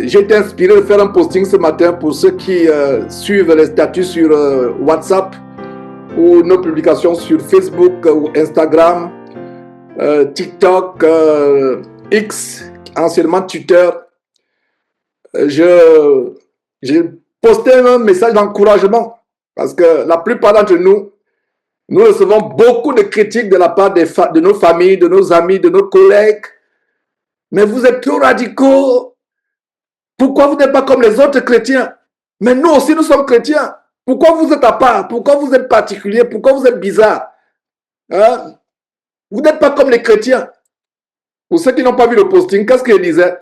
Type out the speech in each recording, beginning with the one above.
j'ai été inspiré de faire un posting ce matin pour ceux qui suivent les statuts sur WhatsApp ou nos publications sur Facebook ou Instagram, TikTok, X, anciennement Twitter. J'ai posté un message d'encouragement parce que la plupart d'entre nous recevons beaucoup de critiques de la part de nos familles, de nos amis, de nos collègues. Mais vous êtes trop radicaux. Pourquoi vous n'êtes pas comme les autres chrétiens? Mais nous aussi, nous sommes chrétiens. Pourquoi vous êtes à part? Pourquoi vous êtes particulier? Pourquoi vous êtes bizarre? Hein? Vous n'êtes pas comme les chrétiens. Pour ceux qui n'ont pas vu le posting, qu'est-ce qu'il disait?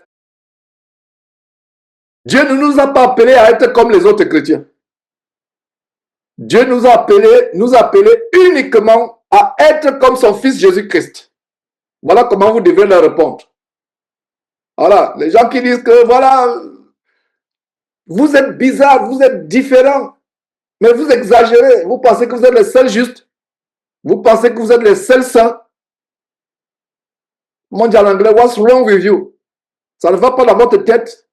Dieu ne nous a pas appelés à être comme les autres chrétiens. Dieu nous a appelés uniquement à être comme son fils Jésus-Christ. Voilà comment vous devez leur répondre. Voilà, les gens qui disent que voilà, vous êtes bizarre, vous êtes différent, mais vous exagérez, vous pensez que vous êtes les seuls justes, vous pensez que vous êtes les seuls saints. Mon Dieu en anglais, what's wrong with you? Ça ne va pas dans votre tête.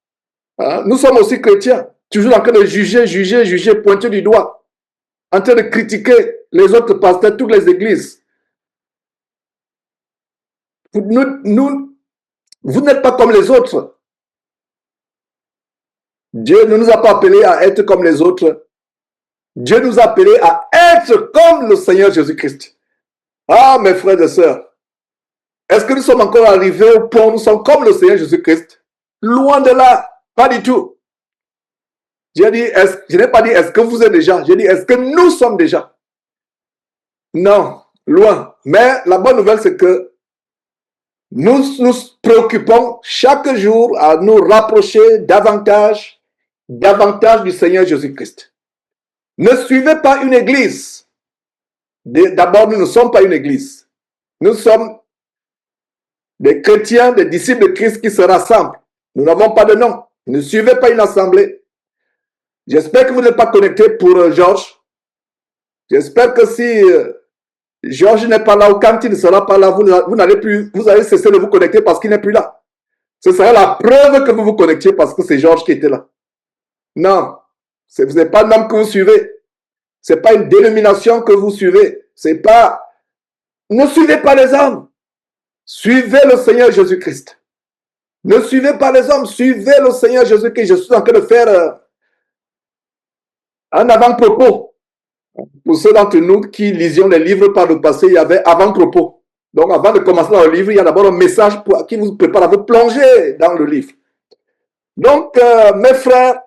Hein? Nous sommes aussi chrétiens, toujours en train de juger, pointer du doigt, en train de critiquer les autres pasteurs, toutes les églises. Vous n'êtes pas comme les autres. Dieu ne nous a pas appelés à être comme les autres. Dieu nous a appelés à être comme le Seigneur Jésus-Christ. Ah, mes frères et sœurs, est-ce que nous sommes encore arrivés au point où nous sommes comme le Seigneur Jésus-Christ? Loin de là, pas du tout. Je n'ai pas dit est-ce que vous êtes déjà, j'ai dit est-ce que nous sommes déjà? Non, loin. Mais la bonne nouvelle, c'est que nous nous préoccupons chaque jour à nous rapprocher davantage du Seigneur Jésus-Christ. Ne suivez pas une église. D'abord, nous ne sommes pas une église. Nous sommes des chrétiens, des disciples de Christ qui se rassemblent. Nous n'avons pas de nom. Ne suivez pas une assemblée. J'espère que vous n'êtes pas connecté pour Georges. J'espère que si Georges n'est pas là ou quand il ne sera pas là, vous allez cesser de vous connecter parce qu'il n'est plus là. Ce sera la preuve que vous vous connectiez parce que c'est Georges qui était là. Non, ce n'est pas un homme que vous suivez. Ce n'est pas une dénomination que vous suivez. C'est pas... Ne suivez pas les hommes. Suivez le Seigneur Jésus-Christ. Ne suivez pas les hommes. Suivez le Seigneur Jésus-Christ. Je suis en train de faire un avant-propos. Pour ceux d'entre nous qui lisions les livres par le passé, il y avait avant-propos. Donc, avant de commencer dans le livre, il y a d'abord un message qui vous prépare à vous plonger dans le livre. Donc, mes frères,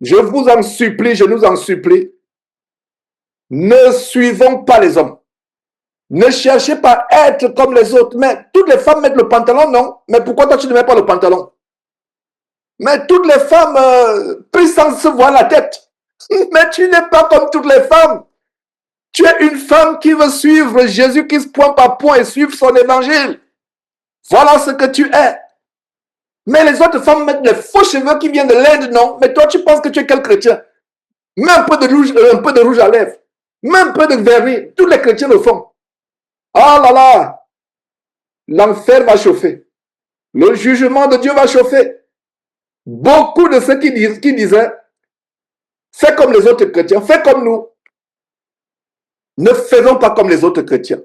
je vous en supplie, je nous en supplie, ne suivons pas les hommes. Ne cherchez pas à être comme les autres. Mais toutes les femmes mettent le pantalon, non? Mais pourquoi toi tu ne mets pas le pantalon? Mais toutes les femmes prient sans se voir la tête. Mais tu n'es pas comme toutes les femmes. Tu es une femme qui veut suivre Jésus-Christ point par point et suivre son évangile. Voilà ce que tu es. Mais les autres femmes mettent des faux cheveux qui viennent de l'Inde, non? Mais toi, tu penses que tu es quel chrétien? Mets un peu de rouge à lèvres. Mets un peu de vernis. Tous les chrétiens le font. Ah là là! L'enfer va chauffer. Le jugement de Dieu va chauffer. Beaucoup de ceux qui disaient fais comme les autres chrétiens, fais comme nous. Ne faisons pas comme les autres chrétiens.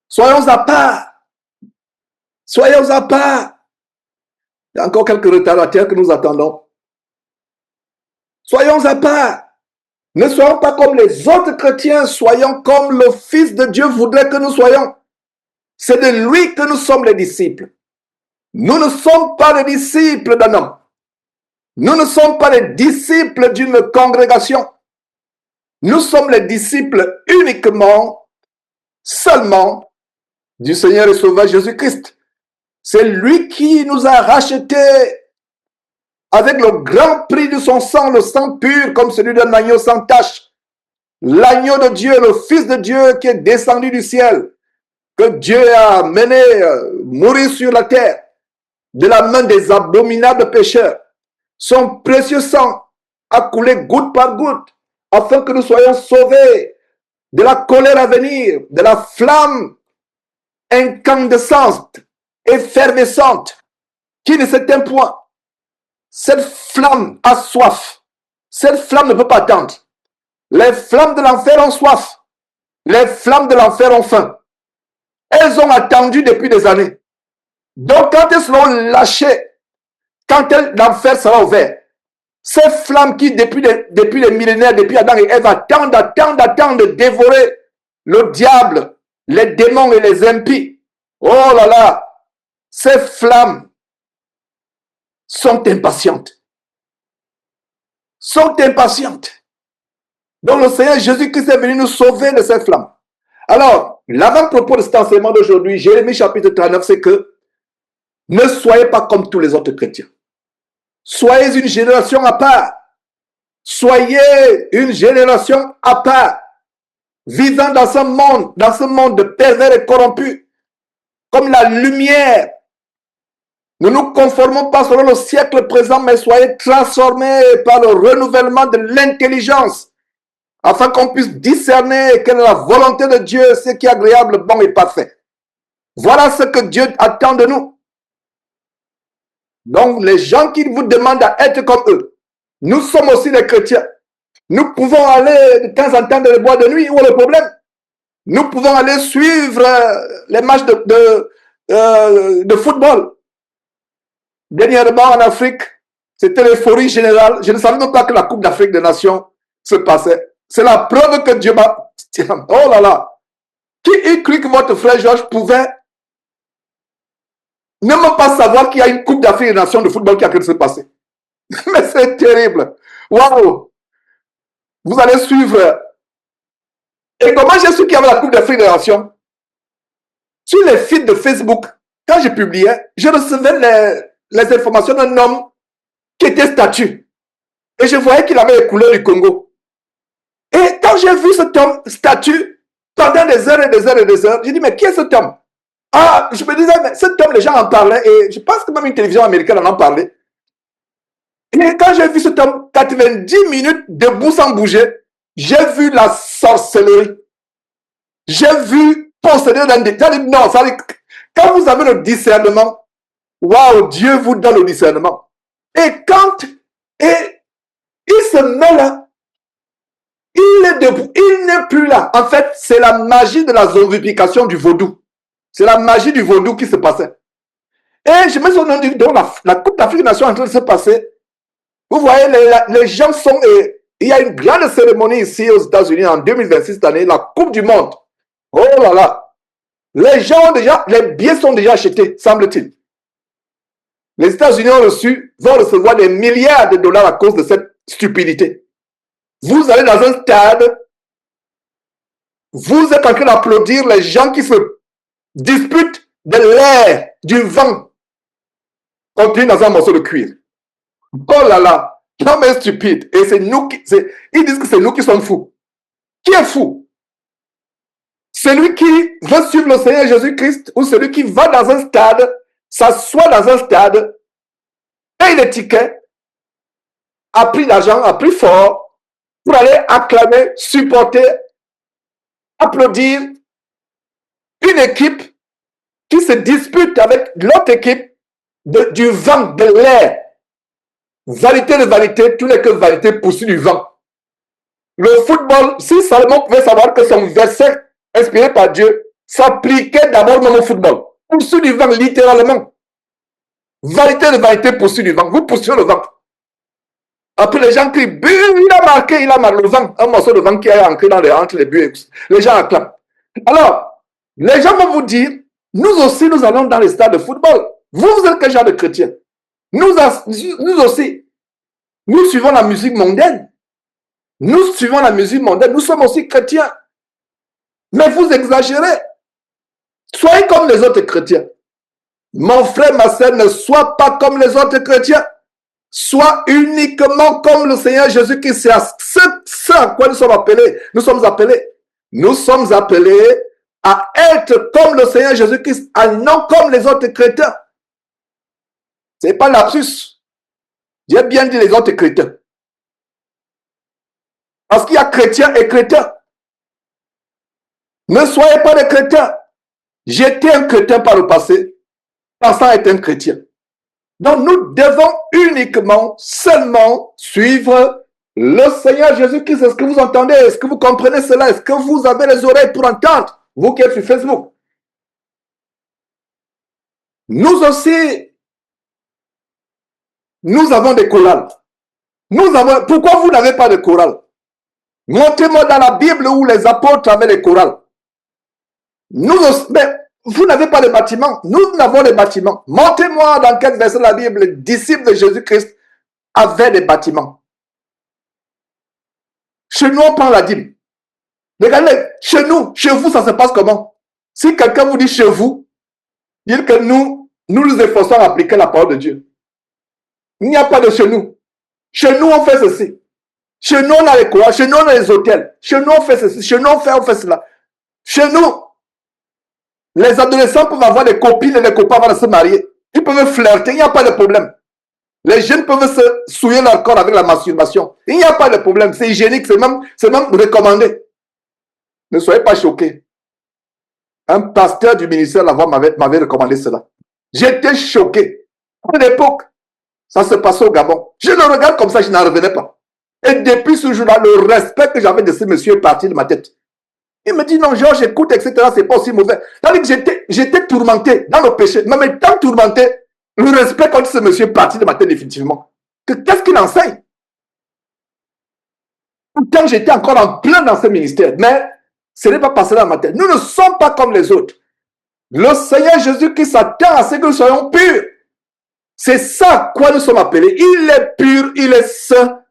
Soyons à part. Soyons à part. Il y a encore quelques retardataires que nous attendons. Soyons à part. Ne soyons pas comme les autres chrétiens, soyons comme le Fils de Dieu voudrait que nous soyons. C'est de lui que nous sommes les disciples. Nous ne sommes pas les disciples d'un homme. Nous ne sommes pas les disciples d'une congrégation. Nous sommes les disciples uniquement, seulement, du Seigneur et Sauveur Jésus-Christ. C'est lui qui nous a rachetés avec le grand prix de son sang, le sang pur comme celui d'un agneau sans tache. L'agneau de Dieu, le Fils de Dieu qui est descendu du ciel, que Dieu a mené mourir sur la terre de la main des abominables pécheurs. Son précieux sang a coulé goutte par goutte afin que nous soyons sauvés de la colère à venir, de la flamme incandescente, effervescente, qui ne s'éteint point. Cette flamme a soif. Cette flamme ne peut pas attendre. Les flammes de l'enfer ont soif. Les flammes de l'enfer ont faim. Elles ont attendu depuis des années. Donc, quand elles seront lâchées, quand l'enfer sera ouvert, ces flammes qui, depuis les millénaires, depuis Adam et Ève, attendent de dévorer le diable, les démons et les impies. Oh là là, ces flammes sont impatientes. Donc le Seigneur Jésus-Christ est venu nous sauver de ces flammes. Alors, l'avant-propos de cet enseignement d'aujourd'hui, Jérémie chapitre 39, c'est que ne soyez pas comme tous les autres chrétiens. Soyez une génération à part. Soyez une génération à part. Vivant dans ce monde de pervers et corrompus, comme la lumière. Ne nous conformons pas selon le siècle présent, mais soyez transformés par le renouvellement de l'intelligence, afin qu'on puisse discerner quelle est la volonté de Dieu, ce qui est agréable, bon et parfait. Voilà ce que Dieu attend de nous. Donc, les gens qui vous demandent à être comme eux, nous sommes aussi des chrétiens. Nous pouvons aller de temps en temps dans les bois de nuit. Où est le problème? Nous pouvons aller suivre les matchs de football. Dernièrement en Afrique, c'était l'euphorie générale. Je ne savais même pas que la Coupe d'Afrique des Nations se passait. C'est la preuve que Dieu m'a... Oh là là! Qui eût cru que votre frère Georges pouvait ne même pas savoir qu'il y a une Coupe d'Afrique des Nations de football qui est en train de se passer? Mais c'est terrible! Waouh! Vous allez suivre. Et comment j'ai su qu'il y avait la Coupe d'Afrique des Nations? Sur les feeds de Facebook, quand je publiais, je recevais les informations d'un homme qui était statue. Et je voyais qu'il avait les couleurs du Congo. Et quand j'ai vu cet homme statue, pendant des heures et des heures et des heures, j'ai dit, mais qui est cet homme? Ah, je me disais, mais cet homme, les gens en parlaient, et je pense que même une télévision américaine en parlait. Et quand j'ai vu cet homme 90 minutes debout sans bouger, j'ai vu la sorcellerie. J'ai vu posséder dans des... Non, ça dit, quand vous avez le discernement, waouh, Dieu vous donne le discernement. Et quand il se met là, il est debout, il n'est plus là. En fait, c'est la magie de la zombification du vaudou. C'est la magie du vaudou qui se passait. Et je me suis rendu donc la Coupe d'Afrique des Nations est en train de se passer. Vous voyez, les gens sont... il y a une grande cérémonie ici aux États-Unis en 2026 cette année, la Coupe du Monde. Oh là là! Les gens ont déjà... Les billets sont déjà achetés, semble-t-il. Les États-Unis vont recevoir des milliards de dollars à cause de cette stupidité. Vous allez dans un stade, vous êtes en train d'applaudir les gens qui se disputent de l'air, du vent, contre dans un morceau de cuir. Oh là là, l'homme est stupide. Et c'est nous qui... Ils disent que c'est nous qui sommes fous. Qui est fou? Celui qui veut suivre le Seigneur Jésus-Christ ou celui qui va dans un stade, s'assoit dans un stade, paye les tickets, a pris l'argent, a pris fort, pour aller acclamer, supporter, applaudir une équipe qui se dispute avec l'autre équipe du vent, de l'air. Vanité de vanité, tout n'est que vanité poussée du vent. Le football, si Salomon pouvait savoir que son verset inspiré par Dieu s'appliquait d'abord même au football. Poussée du vent, littéralement. Vanité de vanité poussée du vent. Vous poussez le vent. Après, les gens crient, il a marqué le vent. Un morceau de vent qui est ancré entre les buts. Les gens acclament. Alors, les gens vont vous dire, nous aussi, nous allons dans les stades de football. Vous êtes quel genre de chrétien? Nous aussi, nous suivons la musique mondaine. Nous suivons la musique mondaine. Nous sommes aussi chrétiens. Mais vous exagérez. Soyez comme les autres chrétiens. Mon frère, ma sœur, ne sois pas comme les autres chrétiens. Sois uniquement comme le Seigneur Jésus-Christ. C'est ce à quoi nous sommes appelés. Nous sommes appelés à être comme le Seigneur Jésus-Christ, et non comme les autres chrétiens. Ce n'est pas lapsus. J'ai bien dit les autres chrétiens. Parce qu'il y a chrétiens et chrétiens. Ne soyez pas des chrétiens. J'étais un chrétien par le passé, pensant être un chrétien. Donc nous devons uniquement, seulement suivre le Seigneur Jésus-Christ. Est-ce que vous entendez? Est-ce que vous comprenez cela? Est-ce que vous avez les oreilles pour entendre? Vous qui êtes sur Facebook. Nous aussi, nous avons des chorales. Pourquoi vous n'avez pas de chorale? Montrez-moi dans la Bible où les apôtres avaient les chorales. Mais vous n'avez pas de bâtiment. Nous avons des bâtiments. Montrez-moi dans quel verset de la Bible les disciples de Jésus-Christ avaient des bâtiments. Chez nous, on prend la dîme. Regardez, chez nous, chez vous, ça se passe comment? Si quelqu'un vous dit chez vous, dire que nous efforçons à appliquer la parole de Dieu. Il n'y a pas de chez nous. Chez nous, on fait ceci. Chez nous, on a les courants. Chez nous, on a les hôtels. Chez nous, on fait ceci. Chez nous, on fait cela. Chez nous, les adolescents peuvent avoir des copines et des copains avant de se marier. Ils peuvent flirter. Il n'y a pas de problème. Les jeunes peuvent se souiller leur corps avec la masturbation. Il n'y a pas de problème. C'est hygiénique. C'est même recommandé. Ne soyez pas choqués. Un pasteur du ministère là-bas m'avait recommandé cela. J'étais choqué. À l'époque, ça se passait au Gabon. Je le regarde comme ça, je n'en revenais pas. Et depuis ce jour-là, le respect que j'avais de ce monsieur est parti de ma tête. Il me dit non, Georges, écoute, etc. C'est pas aussi mauvais. C'est-à-dire que j'étais tourmenté dans le péché. Même étant tourmenté, le respect contre ce monsieur est parti de ma tête définitivement. Qu'est-ce qu'il enseigne? Pourtant, j'étais encore en plein dans ce ministère. Mais ce n'est pas passé dans ma tête. Nous ne sommes pas comme les autres. Le Seigneur Jésus qui s'attend à ce que nous soyons purs. C'est ça à quoi nous sommes appelés. Il est pur, il est saint,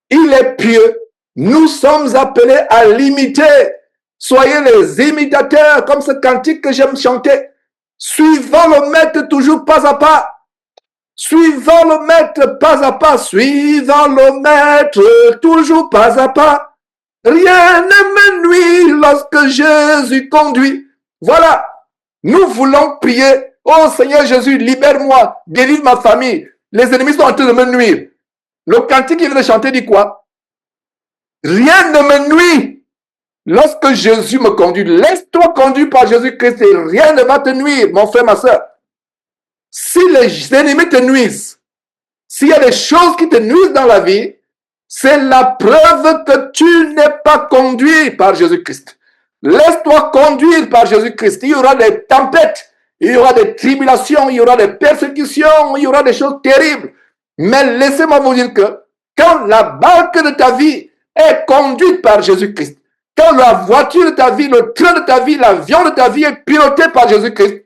il est pieux. Nous sommes appelés à l'imiter. Soyez les imitateurs, comme ce cantique que j'aime chanter. Suivant le maître toujours pas à pas. Suivant le maître pas à pas. Suivant le maître toujours pas à pas. Rien ne me nuit lorsque Jésus conduit. Voilà. Nous voulons prier. Oh Seigneur Jésus, libère-moi, délivre ma famille. Les ennemis sont en train de me nuire. Le cantique qu'il vient de chanter dit quoi? Rien ne me nuit lorsque Jésus me conduit. Laisse-toi conduire par Jésus-Christ et rien ne va te nuire, mon frère, ma soeur. Si les ennemis te nuisent, s'il y a des choses qui te nuisent dans la vie, c'est la preuve que tu n'es pas conduit par Jésus-Christ. Laisse-toi conduire par Jésus-Christ. Il y aura des tempêtes, il y aura des tribulations, il y aura des persécutions, il y aura des choses terribles. Mais laissez-moi vous dire que quand la barque de ta vie est conduite par Jésus-Christ, quand la voiture de ta vie, le train de ta vie, l'avion de ta vie est piloté par Jésus-Christ,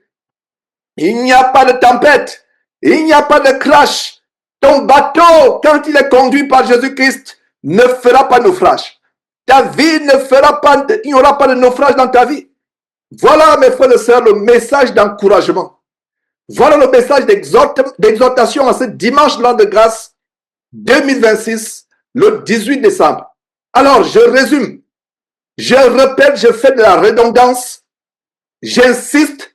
il n'y a pas de tempête, il n'y a pas de crash. Ton bateau, quand il est conduit par Jésus-Christ, ne fera pas naufrage. Ta vie ne fera pas, il n'y aura pas de naufrage dans ta vie. Voilà, mes frères et sœurs, le message d'encouragement. Voilà le message d'exhortation en ce dimanche de l'an de grâce 2026, le 18 décembre. Alors, je résume. Je répète, je fais de la redondance. J'insiste.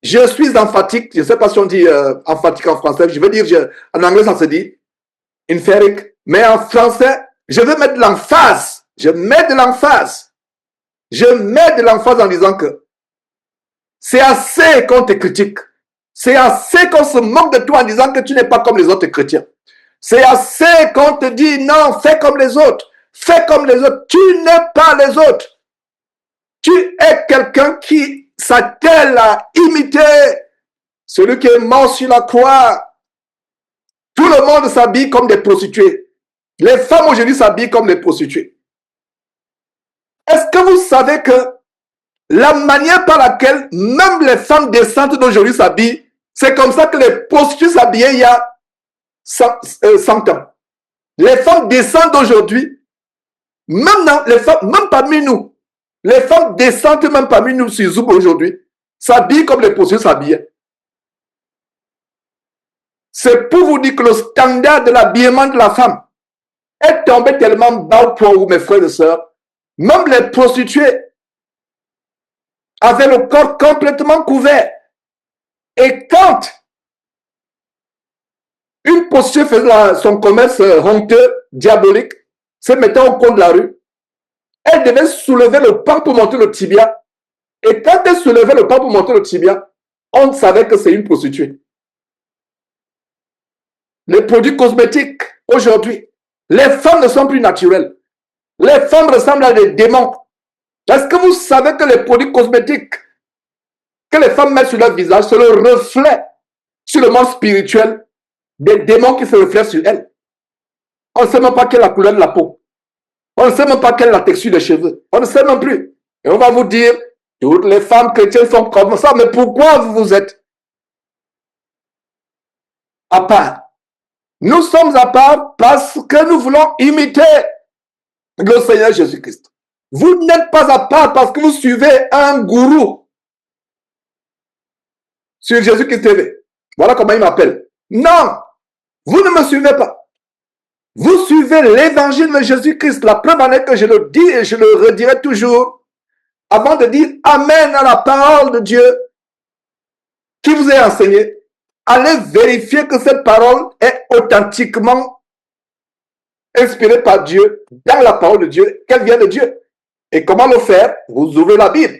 Je suis emphatique. Je ne sais pas si on dit emphatique en français. Je veux dire, en anglais, ça se dit emphatic. Mais en français, je veux mettre de l'emphase. Je mets de l'emphase. Je mets de l'emphase en disant que c'est assez qu'on te critique. C'est assez qu'on se moque de toi en disant que tu n'es pas comme les autres chrétiens. C'est assez qu'on te dit non, fais comme les autres. Fais comme les autres. Tu n'es pas les autres. Tu es quelqu'un qui s'attelle à imiter celui qui est mort sur la croix. Tout le monde s'habille comme des prostituées. Les femmes aujourd'hui s'habillent comme des prostituées. Est-ce que vous savez que la manière par laquelle même les femmes décentes d'aujourd'hui s'habillent, c'est comme ça que les prostituées s'habillaient il y a 100 ans. Les femmes décentes d'aujourd'hui, même parmi nous, les femmes décentes même parmi nous sur Zoom aujourd'hui, s'habillent comme les prostituées s'habillaient. C'est pour vous dire que le standard de l'habillement de la femme est tombé tellement bas au point où, mes frères et sœurs, même les prostituées avaient le corps complètement couvert. Et quand une prostituée faisait son commerce honteux, diabolique, se mettant au coin de la rue, elle devait soulever le pan pour monter le tibia. Et quand elle soulevait le pan pour monter le tibia, on savait que c'est une prostituée. les produits cosmétiques aujourd'hui. Les femmes ne sont plus naturelles. Les femmes ressemblent à des démons. Est-ce que vous savez que les produits cosmétiques que les femmes mettent sur leur visage, c'est le reflet sur le monde spirituel des démons qui se reflètent sur elles? On ne sait même pas quelle est la couleur de la peau. On ne sait même pas quelle est la texture des cheveux. On ne sait même plus. Et on va vous dire, toutes les femmes chrétiennes sont comme ça, mais pourquoi vous êtes à part? Nous sommes à part parce que nous voulons imiter le Seigneur Jésus-Christ. Vous n'êtes pas à part parce que vous suivez un gourou sur Jésus-Christ TV. Voilà comment il m'appelle. Non, vous ne me suivez pas. Vous suivez l'évangile de Jésus-Christ. La preuve en est que je le dis et je le redirai toujours avant de dire Amen à la parole de Dieu qui vous est enseignée. Allez vérifier que cette parole est authentiquement inspirée par Dieu, dans la parole de Dieu, qu'elle vient de Dieu. Et comment le faire? Vous ouvrez la Bible.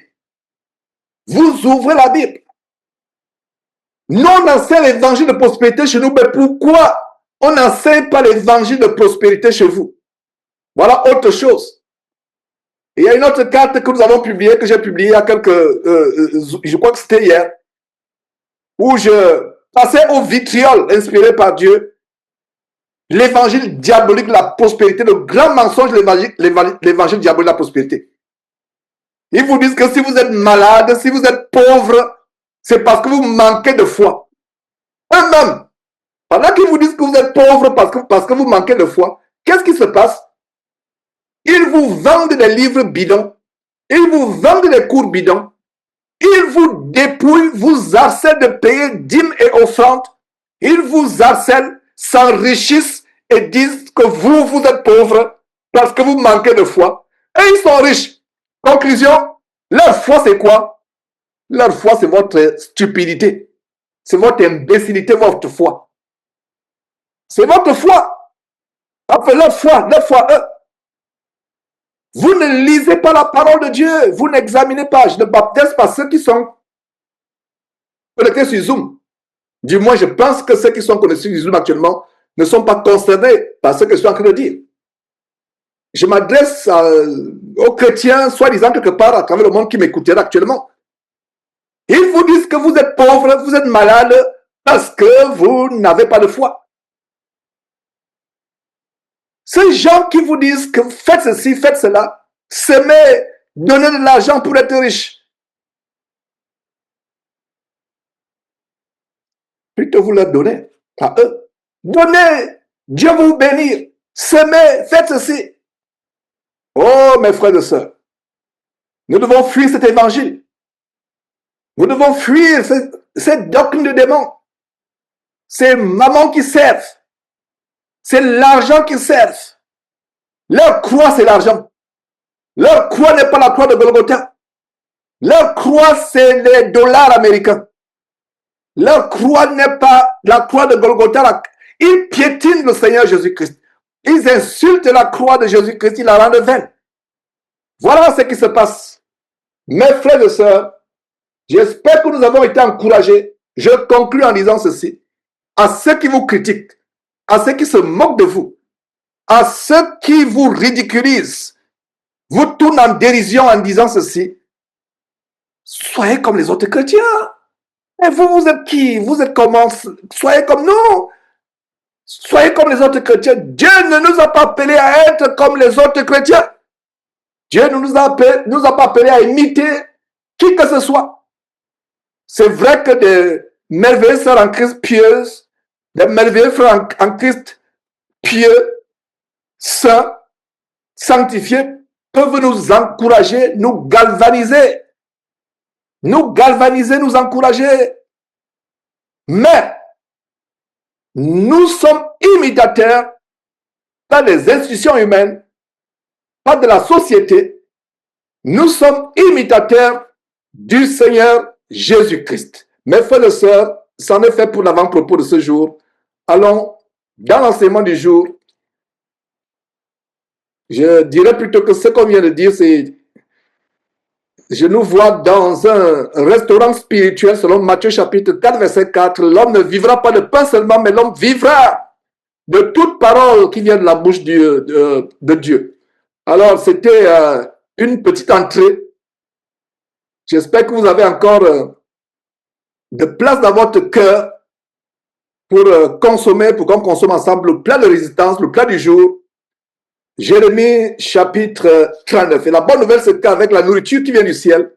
Vous ouvrez la Bible. Nous, on enseigne l'évangile de prospérité chez nous, mais pourquoi on n'enseigne pas l'évangile de prospérité chez vous? Voilà autre chose. Et il y a une autre carte que nous avons publiée, que j'ai publiée il y a quelques... je crois que c'était hier, où je passais au vitriol inspiré par Dieu, l'évangile diabolique de la prospérité, le grand mensonge de l'évangile diabolique de la prospérité. Ils vous disent que si vous êtes malade, si vous êtes pauvre, c'est parce que vous manquez de foi. Eux-mêmes, pendant qu'ils vous disent que vous êtes pauvre parce que vous manquez de foi, qu'est-ce qui se passe? Ils vous vendent des livres bidons, ils vous vendent des cours bidons, ils vous dépouillent, vous harcèlent de payer dîmes et offrandes, ils vous harcèlent, s'enrichissent et disent que vous êtes pauvre parce que vous manquez de foi. Et ils sont riches. Conclusion, leur foi c'est quoi? Leur foi c'est votre stupidité, c'est votre imbécilité, votre foi. C'est votre foi. Enfin, leur foi, eux. Vous ne lisez pas la parole de Dieu. Vous n'examinez pas. Je ne baptise pas ceux qui sont connectés sur Zoom. Du moins, je pense que ceux qui sont connectés sur Zoom actuellement ne sont pas concernés par ce que je suis en train de dire. Je m'adresse aux chrétiens, soi-disant quelque part à travers le monde qui m'écouteraient actuellement. Ils vous disent que vous êtes pauvre, vous êtes malade parce que vous n'avez pas de foi. Ces gens qui vous disent que faites ceci, faites cela, semez, donnez de l'argent pour être riche. Plutôt vous leur donnez à eux. Donnez, Dieu va vous bénir. Semez, faites ceci. Oh, mes frères et sœurs, nous devons fuir cet évangile. Nous devons fuir cette doctrine de démons. C'est maman qui servent. C'est l'argent qui servent. Leur croix, c'est l'argent. Leur croix n'est pas la croix de Golgotha. Leur croix, c'est les dollars américains. Leur croix n'est pas la croix de Golgotha. Ils piétinent le Seigneur Jésus-Christ. Ils insultent la croix de Jésus-Christ. Ils la rendent vaine. Voilà ce qui se passe. Mes frères et sœurs, j'espère que nous avons été encouragés. Je conclue en disant ceci. À ceux qui vous critiquent, à ceux qui se moquent de vous, à ceux qui vous ridiculisent, vous tournent en dérision en disant ceci. Soyez comme les autres chrétiens. Et vous êtes qui? Vous êtes comment? Soyez comme nous. Soyez comme les autres chrétiens. Dieu ne nous a pas appelés à être comme les autres chrétiens. Dieu ne nous a pas appelés à imiter qui que ce soit. C'est vrai que des merveilleux sœurs en Christ pieuses, des merveilleux frères en Christ pieux, saints, sanctifiés, peuvent nous encourager, nous galvaniser. Nous galvaniser, nous encourager. Mais nous sommes imitateurs, pas des institutions humaines, pas de la société. Nous sommes imitateurs du Seigneur Jésus-Christ. Mes frères et sœurs, c'en est fait pour l'avant-propos de ce jour. Allons dans l'enseignement du jour. Je dirais plutôt que ce qu'on vient de dire, c'est je nous vois dans un restaurant spirituel selon Matthieu chapitre 4, verset 4. L'homme ne vivra pas de pain seulement, mais l'homme vivra de toute parole qui vient de la bouche de Dieu. Alors, c'était une petite entrée. J'espère que vous avez encore de place dans votre cœur pour consommer, pour qu'on consomme ensemble le plat de résistance, le plat du jour. Jérémie chapitre 39. Et la bonne nouvelle, c'est qu'avec la nourriture qui vient du ciel,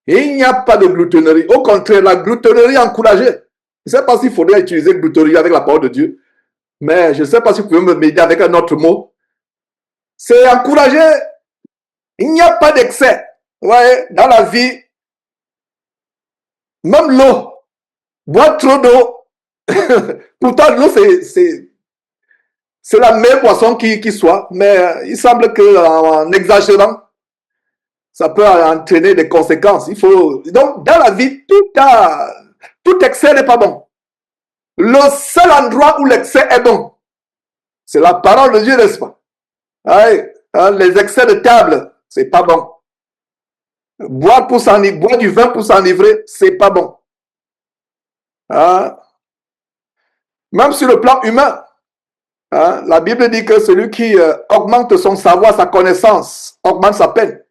il n'y a pas de gloutonnerie. Au contraire, la gloutonnerie est encouragée. Je ne sais pas s'il faudrait utiliser gloutonnerie avec la parole de Dieu, mais je ne sais pas si vous pouvez m'aider avec un autre mot. C'est encouragé. Il n'y a pas d'excès. Vous voyez, dans la vie, même l'eau, boire trop d'eau. Pourtant, l'eau, c'est la meilleure boisson qui soit, mais il semble qu'en exagérant, ça peut entraîner des conséquences. Donc, dans la vie, tout excès n'est pas bon. Le seul endroit où l'excès est bon, c'est la parole de Dieu, n'est-ce pas? Les excès de table, c'est pas bon. Boire du vin pour s'enivrer, c'est pas bon. Même sur le plan humain, la Bible dit que celui qui augmente son savoir, sa connaissance, augmente sa peine.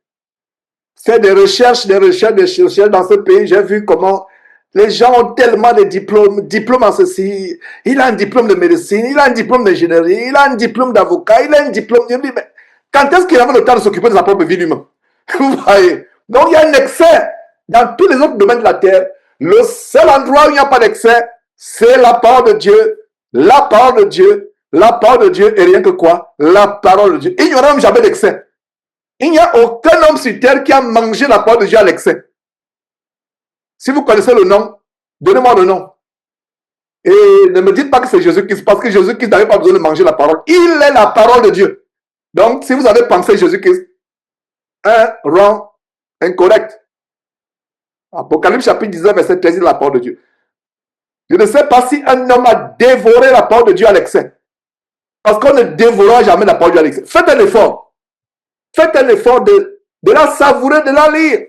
Fait des recherches dans ce pays. J'ai vu comment les gens ont tellement de diplômes en ceci. Il a un diplôme de médecine, il a un diplôme d'ingénierie, il a un diplôme d'avocat, il a un diplôme de... Mais quand est-ce qu'il avait le temps de s'occuper de sa propre vie lui-même? Vous voyez? Donc il y a un excès dans tous les autres domaines de la terre. Le seul endroit où il n'y a pas d'excès, c'est la parole de Dieu. La parole de Dieu. La parole de Dieu et rien que quoi? La parole de Dieu. Il n'y aura même jamais d'excès. Il n'y a aucun homme sur terre qui a mangé la parole de Dieu à l'excès. Si vous connaissez le nom, donnez-moi le nom. Et ne me dites pas que c'est Jésus-Christ, parce que Jésus-Christ n'avait pas besoin de manger la parole. Il est la parole de Dieu. Donc, si vous avez pensé Jésus-Christ, un rang incorrect. Apocalypse chapitre 19, verset 13, la parole de Dieu. Je ne sais pas si un homme a dévoré la parole de Dieu à l'excès. Parce qu'on ne dévorera jamais la parole de Dieu à l'excès. Faites un effort. Faites un effort de la savourer, de la lire.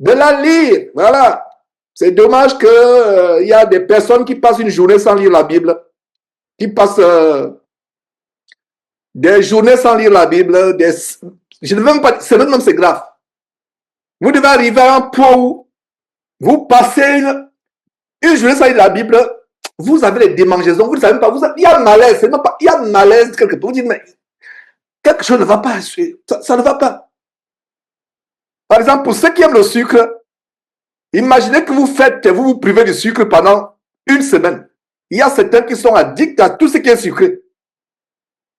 De la lire. Voilà. C'est dommage qu'il y a des personnes qui passent une journée sans lire la Bible. Qui passent des journées sans lire la Bible. Je ne veux même pas... C'est grave. Vous devez arriver à un point où vous passez une journée sans lire la Bible. Vous avez des démangeaisons. Vous ne savez pas. Il y a malaise. C'est même pas, il y a malaise quelque part. Vous dites, mais quelque chose ne va pas. Ça ne va pas. Par exemple, pour ceux qui aiment le sucre, imaginez que vous vous privez du sucre pendant une semaine. Il y a certains qui sont addicts à tout ce qui est sucré.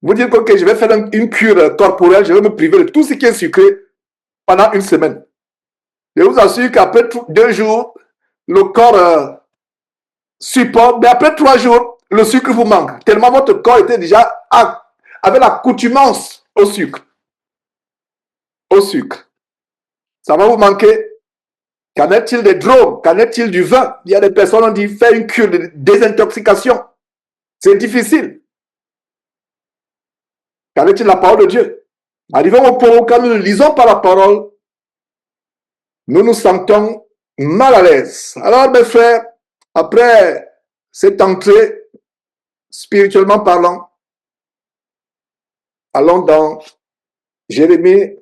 Vous dites que je vais faire une cure corporelle, je vais me priver de tout ce qui est sucré pendant une semaine. Je vous assure qu'après 2 jours, le corps supporte, mais après 3 jours, le sucre vous manque. Tellement votre corps était déjà avec l'accoutumance au sucre. Au sucre. Ça va vous manquer. Qu'en est-il des drogues? Qu'en est-il du vin? Il y a des personnes qui ont dit faire une cure de désintoxication. C'est difficile. Qu'en est-il de la parole de Dieu? Arrivons au point où quand nous lisons par la parole, nous nous sentons mal à l'aise. Alors mes frères, après cette entrée, spirituellement parlant, allons dans Jérémie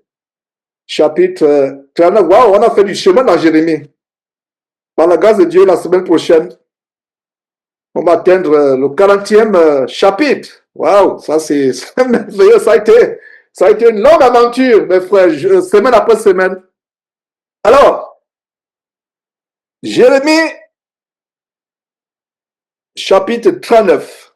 chapitre 39. Waouh, on a fait du chemin dans Jérémie. Par la grâce de Dieu, la semaine prochaine, on va atteindre le 40e chapitre. Waouh, ça c'est merveilleux. Ça a été une longue aventure, mes frères, semaine après semaine. Alors, Jérémie chapitre 39.